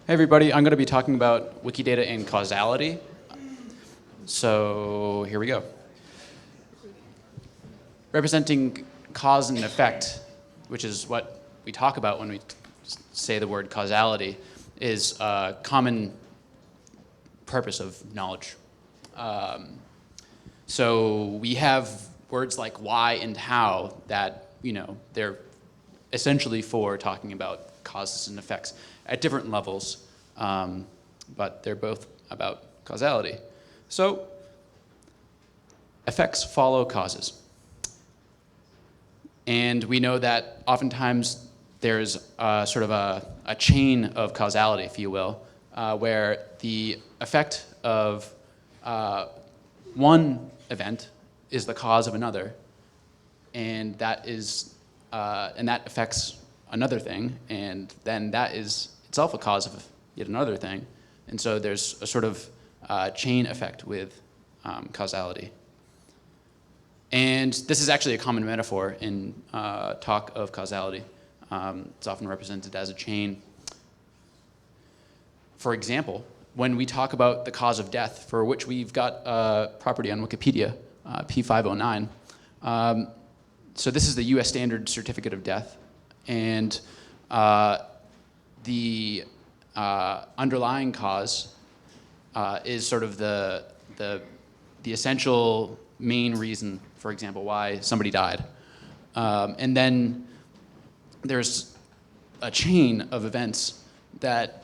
Hey everybody, I'm going to be talking about Wikidata and causality. So here we go. Representing cause and effect, which is what we talk about when we say the word causality, is a common purpose of knowledge. So we have words like why and how that, they're essentially for talking about causes and effects at different levels, but they're both about causality. So effects follow causes. And we know that oftentimes there's sort of a chain of causality, if you will, where the effect of one event is the cause of another, and that affects another thing, and then that is itself a cause of yet another thing. And so there's a sort of chain effect with causality. And this is actually a common metaphor in talk of causality. It's often represented as a chain. For example, when we talk about the cause of death, for which we've got a property on Wikipedia, P509, so this is the US standard certificate of death, and the underlying cause is sort of the essential main reason, for example, why somebody died. And then there's a chain of events that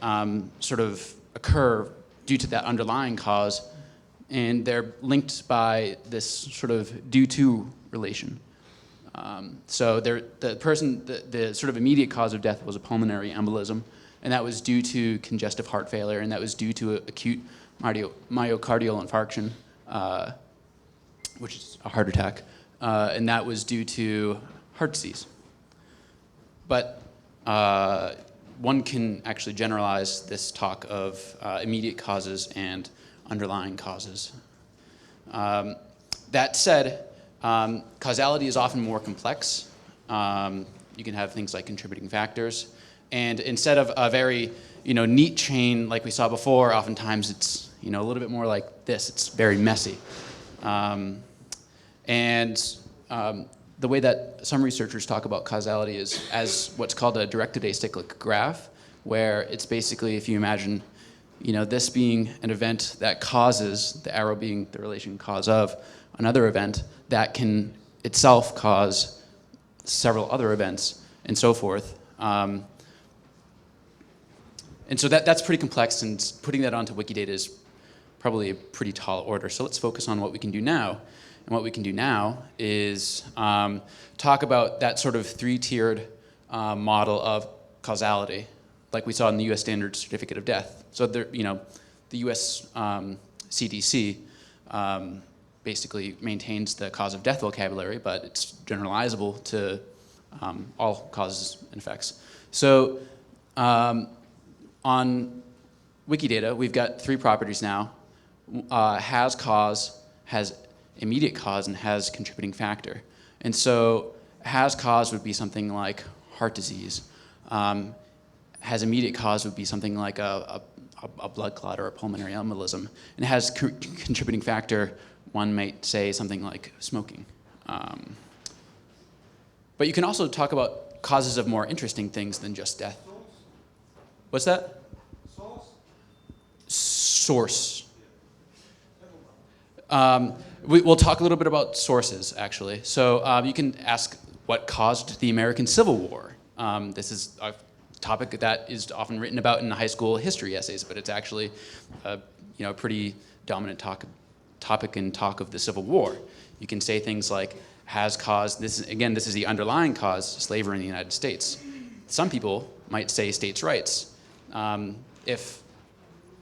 sort of occur due to that underlying cause, and they're linked by this sort of due-to relation. So the sort of immediate cause of death was a pulmonary embolism, and that was due to congestive heart failure, and that was due to acute myocardial infarction, which is a heart attack, and that was due to heart disease. But one can actually generalize this talk of immediate causes and underlying causes. That said, causality is often more complex. You can have things like contributing factors, and instead of a very neat chain like we saw before, oftentimes it's a little bit more like this. It's very messy. The way that some researchers talk about causality is as what's called a directed acyclic graph, where it's basically, if you imagine this being an event that causes, the arrow being the relation cause of another event, that can itself cause several other events, and so forth. And so that's pretty complex, and putting that onto Wikidata is probably a pretty tall order. So let's focus on what we can do now. And what we can do now is talk about that sort of three-tiered model of causality, like we saw in the US Standard Certificate of Death. So the US CDC basically maintains the cause of death vocabulary, but it's generalizable to all causes and effects. So on Wikidata, we've got three properties now: has cause, has immediate cause, and has contributing factor. And so has cause would be something like heart disease. Has immediate cause would be something like a blood clot or a pulmonary embolism. And has contributing factor, one might say something like smoking. But you can also talk about causes of more interesting things than just death. What's that? Source. We'll talk a little bit about sources, actually. So you can ask what caused the American Civil War. This is a topic that is often written about in high school history essays, but it's actually a pretty dominant topic in talk of the Civil War. You can say things like, has caused, this is the underlying cause, slavery in the United States. Some people might say states' rights. If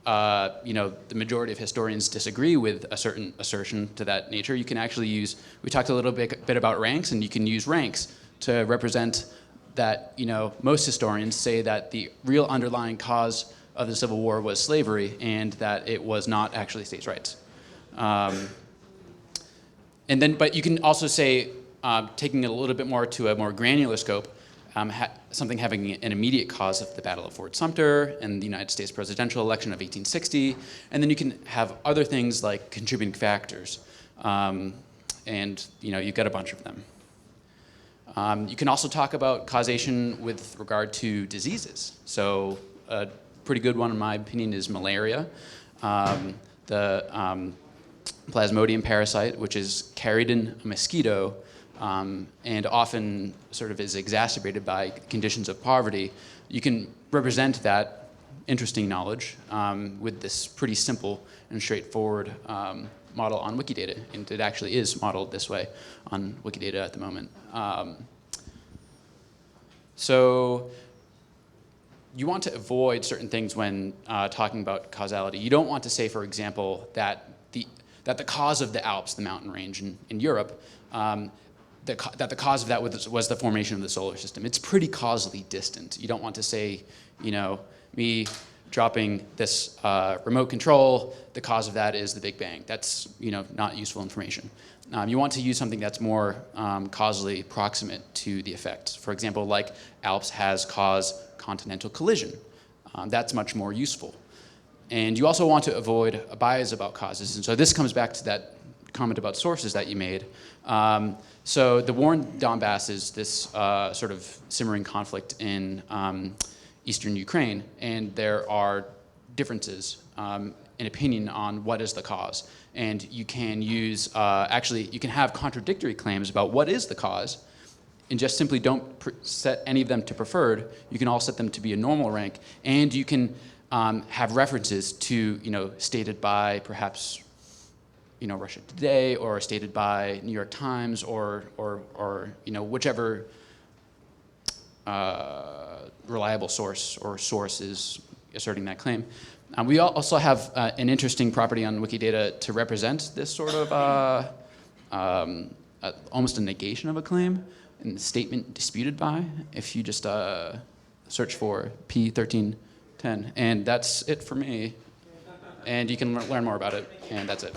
the majority of historians disagree with a certain assertion to that nature, you can actually use, we talked a little bit about ranks, and you can use ranks to represent that, most historians say that the real underlying cause of the Civil War was slavery, and that it was not actually states' rights. But you can also say, taking it a little bit more to a more granular scope, something having an immediate cause of the Battle of Fort Sumter and the United States presidential election of 1860. And then you can have other things like contributing factors. And you've got a bunch of them. You can also talk about causation with regard to diseases. So a pretty good one, in my opinion, is malaria. The Plasmodium parasite, which is carried in a mosquito and often sort of is exacerbated by conditions of poverty. You can represent that interesting knowledge with this pretty simple and straightforward model on Wikidata, and it actually is modeled this way on Wikidata at the moment. So you want to avoid certain things when talking about causality. You don't want to say, for example, that the cause of the Alps, the mountain range in Europe, that the cause of that was the formation of the solar system. It's pretty causally distant. You don't want to say, me dropping this remote control, the cause of that is the Big Bang. That's not useful information. You want to use something that's more causally proximate to the effect. For example, like Alps has caused continental collision. That's much more useful. And you also want to avoid a bias about causes. And so this comes back to that comment about sources that you made. So the war in Donbass is this sort of simmering conflict in eastern Ukraine, and there are differences in opinion on what is the cause. And you can use, you can have contradictory claims about what is the cause, and just simply don't set any of them to preferred. You can all set them to be a normal rank, and you can have references to, stated by perhaps, Russia Today, or stated by New York Times, or whichever reliable source or source is asserting that claim. We also have an interesting property on Wikidata to represent this sort of almost a negation of a claim, and the statement disputed by, if you just search for P1310. And that's it for me. And you can learn more about it, and that's it.